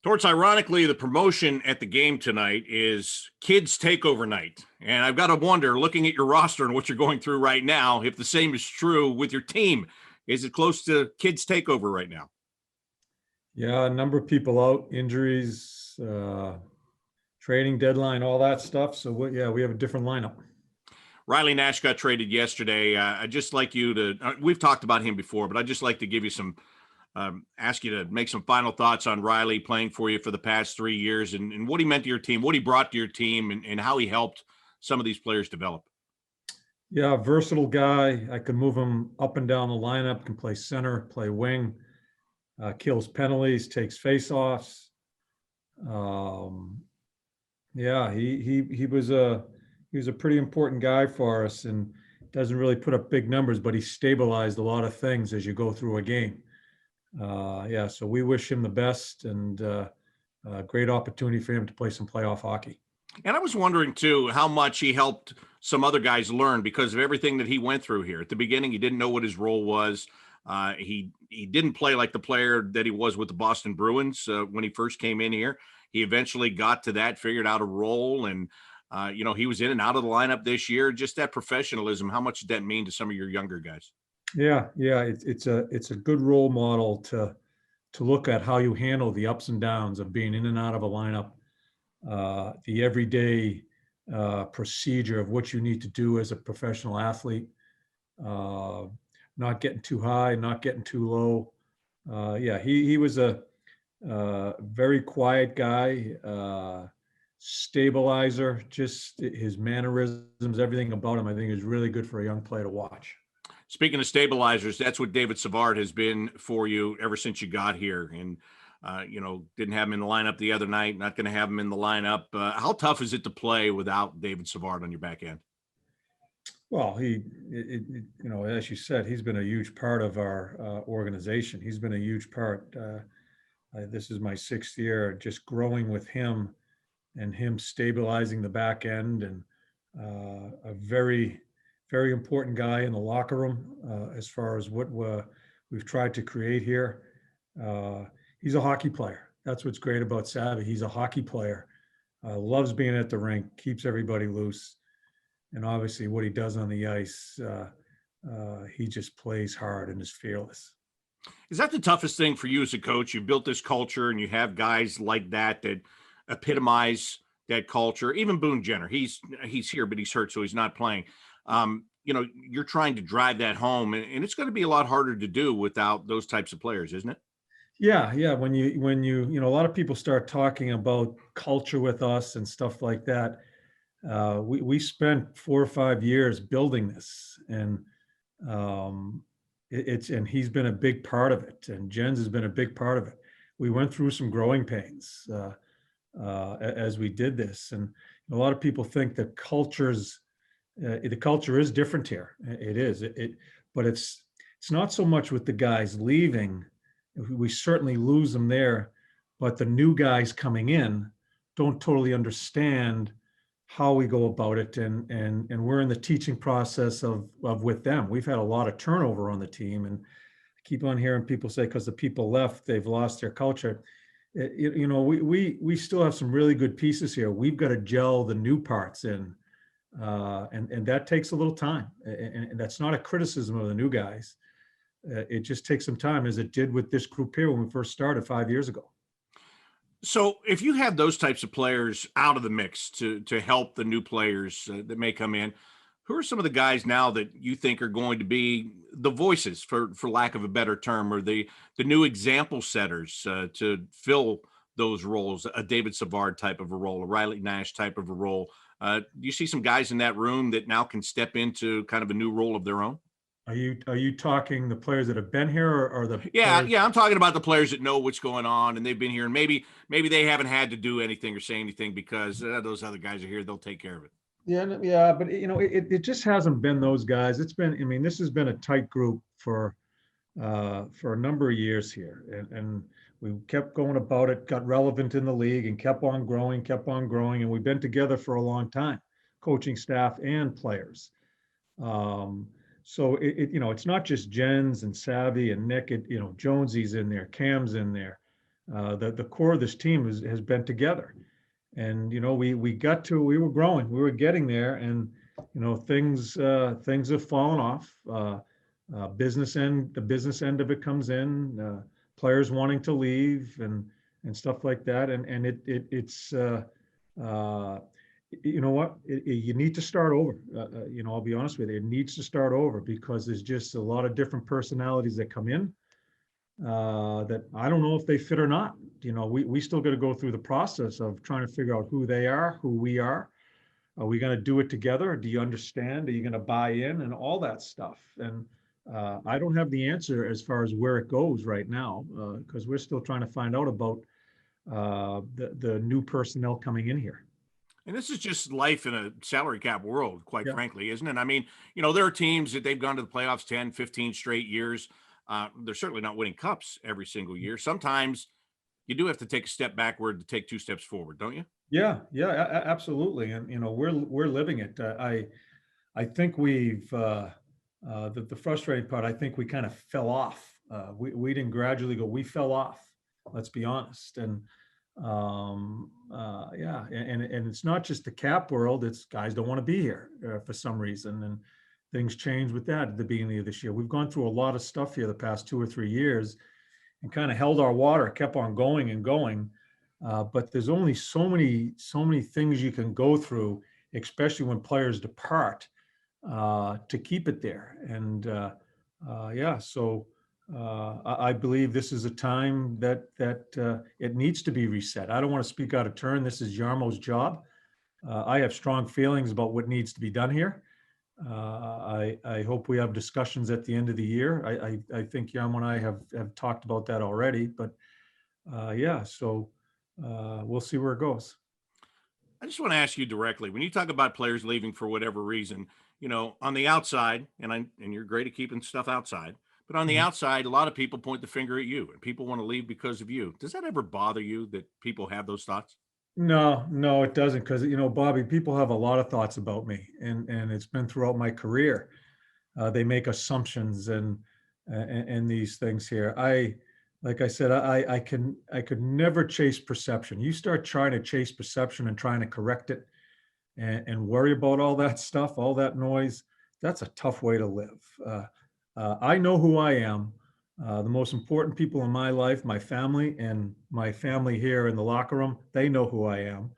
Torts, ironically, the promotion at the game tonight is kids takeover night. And I've got to wonder, looking at your roster and what you're going through right now, if the same is true with your team. Is it close to kids takeover right now? Yeah, a number of people out, injuries, trading deadline, all that stuff. So we have a different lineup. Riley Nash got traded yesterday. I'd just like you to, we've talked about him before, but I'd just like to give you some, ask you to make some final thoughts on Riley playing for you for the past 3 years and what he meant to your team, what he brought to your team, and how he helped some of these players develop. Yeah, versatile guy. I can move him up and down the lineup, can play center, play wing, kills penalties, takes faceoffs. Yeah, he was a pretty important guy for us, and doesn't really put up big numbers, but he stabilized a lot of things as you go through a game. Yeah, so we wish him the best, and great opportunity for him to play some playoff hockey. And I was wondering, too, how much he helped some other guys learn because of everything that he went through here. At the beginning, he didn't know what his role was. He didn't play like the player that he was with the Boston Bruins when he first came in here. He eventually got to that, figured out a role, and he was in and out of the lineup this year. Just that professionalism, how much did that mean to some of your younger guys? Yeah, it's a good role model to look at how you handle the ups and downs of being in and out of a lineup, the everyday procedure of what you need to do as a professional athlete, not getting too high, not getting too low. Yeah, he was a very quiet guy, stabilizer, just his mannerisms, everything about him, I think is really good for a young player to watch. Speaking of stabilizers, that's what David Savard has been for you ever since you got here. And, didn't have him in the lineup the other night, not going to have him in the lineup. How tough is it to play without David Savard on your back end? Well, as you said, he's been a huge part of our organization. He's been a huge part. This is my 6th year, just growing with him and him stabilizing the back end, and a very, very important guy in the locker room as far as what we've tried to create here. He's a hockey player. That's what's great about Savvy. He's a hockey player, loves being at the rink, keeps everybody loose. And obviously what he does on the ice, he just plays hard and is fearless. Is that the toughest thing for you as a coach? You've built this culture and you have guys like that epitomize that culture. Even Boone Jenner, he's here, but he's hurt, so he's not playing. You're trying to drive that home, and it's going to be a lot harder to do without those types of players, isn't it? Yeah. When you a lot of people start talking about culture with us and stuff like that. We spent 4 or 5 years building this, and and he's been a big part of it, and Jens has been a big part of it. We went through some growing pains as we did this, and a lot of people think that the culture is different here. It is, but it's not so much with the guys leaving. We certainly lose them there, but the new guys coming in don't totally understand how we go about it, and we're in the teaching process of with them. We've had a lot of turnover on the team, and I keep on hearing people say because the people left, they've lost their culture. We still have some really good pieces here. We've got to gel the new parts in, and that takes a little time. And that's not a criticism of the new guys. It just takes some time, as it did with this group here when we first started 5 years ago. So if you have those types of players out of the mix to help the new players that may come in, who are some of the guys now that you think are going to be the voices, for lack of a better term, or the new example setters to fill those roles, a David Savard type of a role, a Riley Nash type of a role? Do you see some guys in that room that now can step into kind of a new role of their own? Are you talking the players that have been here, or the Yeah, players? I'm talking about the players that know what's going on and they've been here, and maybe they haven't had to do anything or say anything because those other guys are here. They'll take care of it. Yeah, but it just hasn't been those guys. It's been, this has been a tight group for a number of years here, and we kept going about it, got relevant in the league, and kept on growing, and we've been together for a long time, coaching staff and players. So it's not just Jens and Savvy and Nick. Jonesy's in there, Cam's in there, the core of this team has been together. And, we were growing, we were getting there, and, things have fallen off. The business end of it comes in, players wanting to leave and stuff like that. And it's, you know what, you need to start over. I'll be honest with you, it needs to start over because there's just a lot of different personalities that come in, that I don't know if they fit or not. We still got to go through the process of trying to figure out who they are, who we are. Are we going to do it together? Do you understand? Are you going to buy in and all that stuff? And I don't have the answer as far as where it goes right now, because we're still trying to find out about the new personnel coming in here. And this is just life in a salary cap world, quite Yeah. frankly, isn't it? I mean, there are teams that they've gone to the playoffs 10, 15 straight years. They're certainly not winning cups every single year. Sometimes you do have to take a step backward to take two steps forward, don't you? Yeah, yeah, absolutely. And we're living it. I think we've the frustrating part. I think we kind of fell off. We didn't gradually go. We fell off. Let's be honest. And yeah, and it's not just the cap world. It's guys don't want to be here for some reason, and things change with that at the beginning of this year. We've gone through a lot of stuff here the past 2 or 3 years, and kind of held our water, kept on going and going. But there's only so many things you can go through, especially when players depart, to keep it there. And yeah, so I believe this is a time that it needs to be reset. I don't want to speak out of turn. This is Yarmo's job. I have strong feelings about what needs to be done here. I hope we have discussions at the end of the year. I think Yarmo and I have talked about that already. But yeah, so we'll see where it goes. I just want to ask you directly, when you talk about players leaving for whatever reason, on the outside, and you're great at keeping stuff outside, but on the Mhm. outside, a lot of people point the finger at you and people want to leave because of you. Does that ever bother you that people have those thoughts? No, it doesn't, because Bobby, people have a lot of thoughts about me, and it's been throughout my career. They make assumptions and these things here. Like I said, I could never chase perception. You start trying to chase perception and trying to correct it, and worry about all that stuff, all that noise. That's a tough way to live. I know who I am. The most important people in my life, my family, and my family here in the locker room, they know who I am,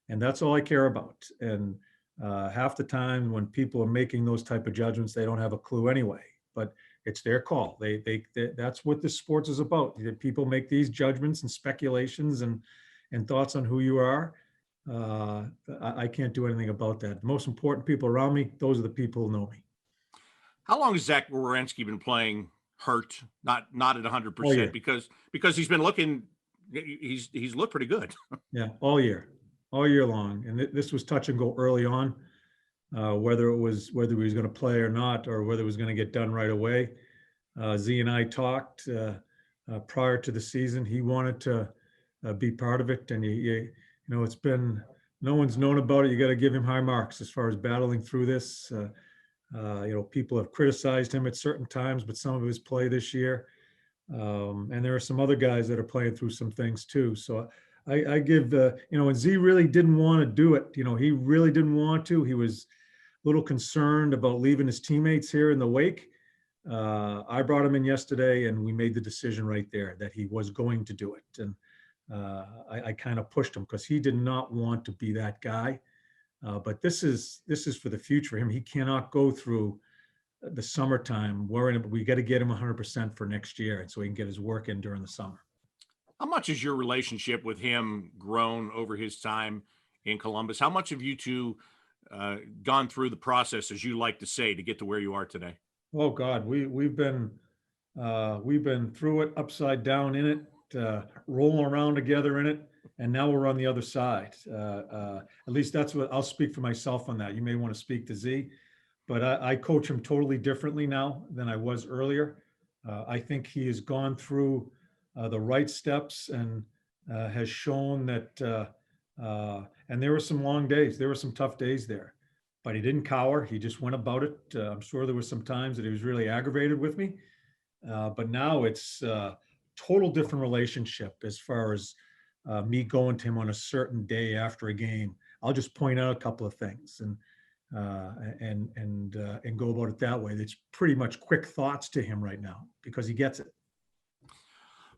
and that's all I care about. And half the time when people are making those type of judgments, they don't have a clue anyway. But it's their call. That's what this sports is about. People make these judgments and speculations and thoughts on who you are. I can't do anything about that. The most important people around me, those are the people who know me. How long has Zach Werenski been playing hurt, not at All 100%? year. Because he's been looking, he's looked pretty good. Yeah, all year long. And this was touch and go early on, whether he was going to play or not, or whether it was going to get done right away. Z and I talked prior to the season. He wanted to be part of it, and it's been, no one's known about it. You got to give him high marks as far as battling through this. People have criticized him at certain times, but some of his play this year. And there are some other guys that are playing through some things too. So I give and Z really didn't want to do it. He really didn't want to. He was a little concerned about leaving his teammates here in the wake. I brought him in yesterday, and we made the decision right there that he was going to do it. And I kind of pushed him because he did not want to be that guy. But this is for the future for him. He cannot go through the summertime worrying. We got to get him 100% for next year, and so he can get his work in during the summer. How much has your relationship with him grown over his time in Columbus? How much have you two gone through the process, as you like to say, to get to where you are today? Oh God, we've been through it, upside down in it, rolling around together in it, and now we're on the other side. At least that's what I'll speak for myself on that. You may want to speak to Z, but I coach him totally differently now than I was earlier. I think he has gone through the right steps and has shown that. And there were some long days. There were some tough days there, but he didn't cower. He just went about it. I'm sure there were some times that he was really aggravated with me. But now it's total different relationship as far as me going to him on a certain day after a game. I'll just point out a couple of things and go about it that way. It's pretty much quick thoughts to him right now because he gets it.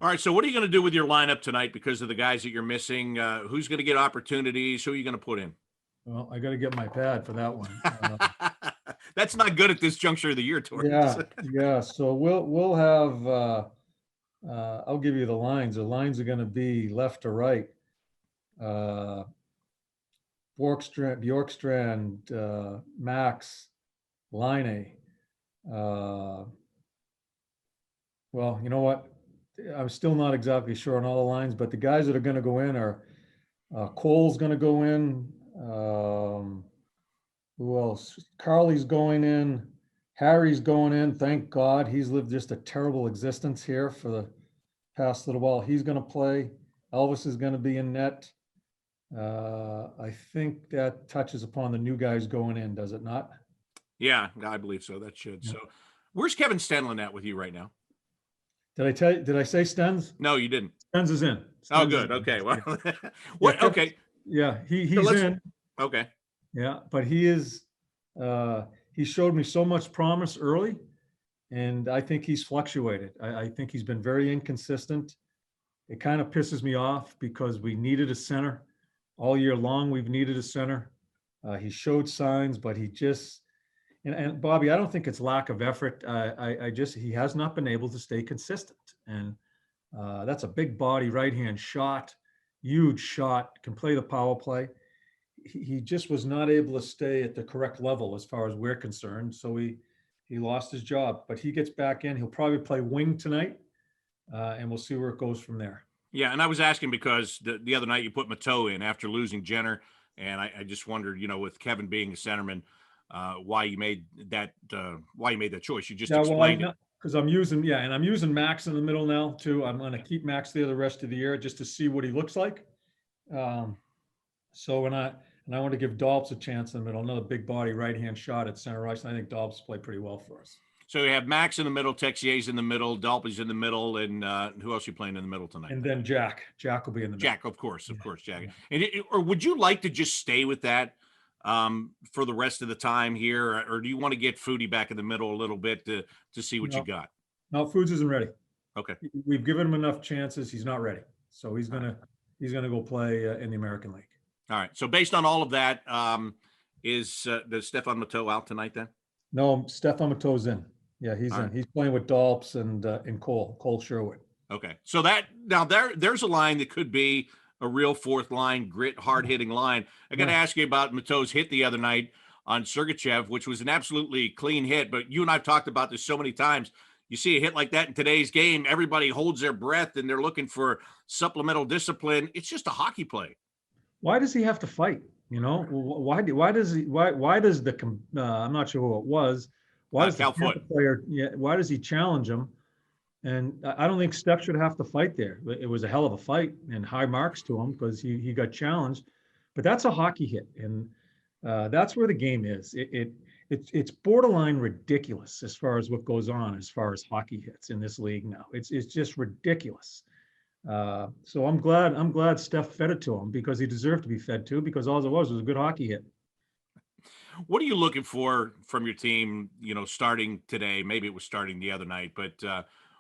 All right. So what are you going to do with your lineup tonight because of the guys that you're missing? Who's going to get opportunities? Who are you going to put in? Well, I got to get my pad for that one. That's not good at this juncture of the year, Torts. Yeah. So we'll have. I'll give you the lines. The lines are going to be left to right. Bjorkstrand, Max, Line. Well, you know what? I'm still not exactly sure on all the lines, but the guys that are going to go in are Cole's going to go in. Who else? Carly's going in. Harry's going in. Thank God. He's lived just a terrible existence here for the past little while. He's going to play. Elvis is going to be in net. I think that touches upon the new guys going in, does it not? Yeah, I believe so. That should. Yeah. So where's Kevin Stanley at with you right now? Did I say Stens? No, you didn't. Stens is in. Oh, good. Okay. Well, what? Yeah, okay. Yeah, he's in. Okay. Yeah, but he is. He showed me so much promise early, and I think he's fluctuated. I think he's been very inconsistent. It kind of pisses me off because we needed a center all year long. We've needed a center. He showed signs, but he just. And Bobby, I don't think it's lack of effort. He has not been able to stay consistent. And that's a big body right-hand shot, huge shot, can play the power play. He just was not able to stay at the correct level as far as we're concerned. So he lost his job, but he gets back in. He'll probably play wing tonight, and we'll see where it goes from there. Yeah, and I was asking because the other night you put Matteau in after losing Jenner, and I just wondered, with Kevin being a centerman, why you made that choice. You just explained it. Because I'm using Max in the middle now too. I'm going to keep Max there the rest of the year just to see what he looks like. So I want to give Dolps a chance in the middle, another big body right-hand shot at center ice, and I think Dolps play pretty well for us. So you have Max in the middle, Texier's in the middle, Dolp's in the middle, and who else are you playing in the middle tonight? And then Jack will be in the middle. Jack, of course, Jack. Yeah. And or would you like to just stay with that for the rest of the time here, or do you want to get Foodie back in the middle a little bit to see what you got? No, Foods isn't ready. Okay, we've given him enough chances. He's not ready, so he's gonna go play in the American League. All right. So based on all of that, does Stefan Matteau out tonight then? No, Stefan Matteau's in. Yeah, he's in. Right. He's playing with Dolps and Cole Sherwood. Okay, so there's a line that could be a real fourth line, grit, hard-hitting line. I got to ask you about Matteau's hit the other night on Sergachev, which was an absolutely clean hit. But you and I've talked about this so many times. You see a hit like that in today's game, everybody holds their breath and they're looking for supplemental discipline. It's just a hockey play. Why does he have to fight? Why does the I'm not sure who it was. Why does the player? Yeah, why does he challenge him? And I don't think Steph should have to fight there. It was a hell of a fight and high marks to him because he got challenged. But that's a hockey hit, and that's where the game is. It's borderline ridiculous as far as what goes on as far as hockey hits in this league now. It's just ridiculous. So I'm glad Steph fed it to him because he deserved to be fed to, because all it was a good hockey hit. What are you looking for from your team, starting today? Maybe it was starting the other night, but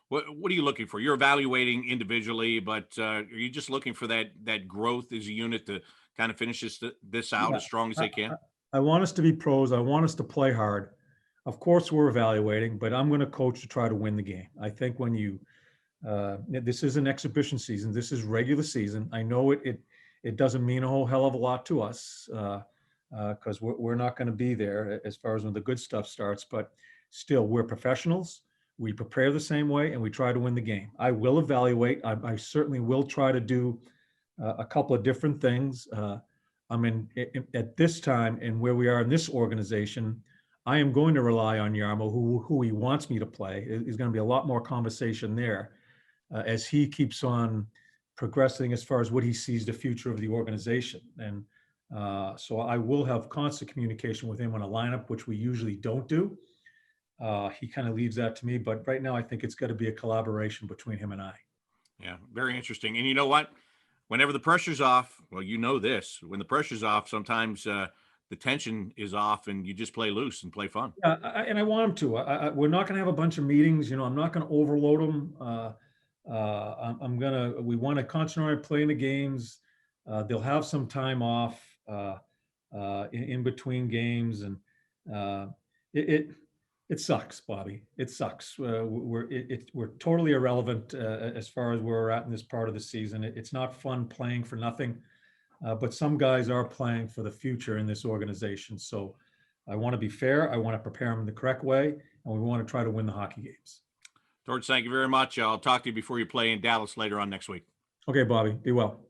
what are you looking for? You're evaluating individually, but are you just looking for that growth as a unit to kind of finish this out as strong as they can? I want us to be pros. I want us to play hard. Of course, we're evaluating, but I'm going to coach to try to win the game. I think when this is an exhibition season, this is regular season. I know it doesn't mean a whole hell of a lot to us because we're not going to be there as far as when the good stuff starts, but still, we're professionals. We prepare the same way and we try to win the game. I will evaluate. I certainly will try to do a couple of different things. At this time and where we are in this organization, I am going to rely on Jarmo, who he wants me to play. There's going to be a lot more conversation there as he keeps on progressing as far as what he sees the future of the organization. And so I will have constant communication with him on a lineup, which we usually don't do. He kind of leaves that to me, but right now I think it's got to be a collaboration between him and I. Yeah, very interesting. And you know what? Whenever the pressure's off, well, you know this. When the pressure's off, sometimes the tension is off, and you just play loose and play fun. Yeah, and I want them to. We're not going to have a bunch of meetings. I'm not going to overload them. We want to concentrate on playing the games. They'll have some time off in between games, and uh, it, it it sucks, Bobby. It sucks. We're totally irrelevant as far as where we're at in this part of the season. It's not fun playing for nothing, but some guys are playing for the future in this organization. So I want to be fair. I want to prepare them the correct way, and we want to try to win the hockey games. Torts, thank you very much. I'll talk to you before you play in Dallas later on next week. Okay, Bobby. Be well.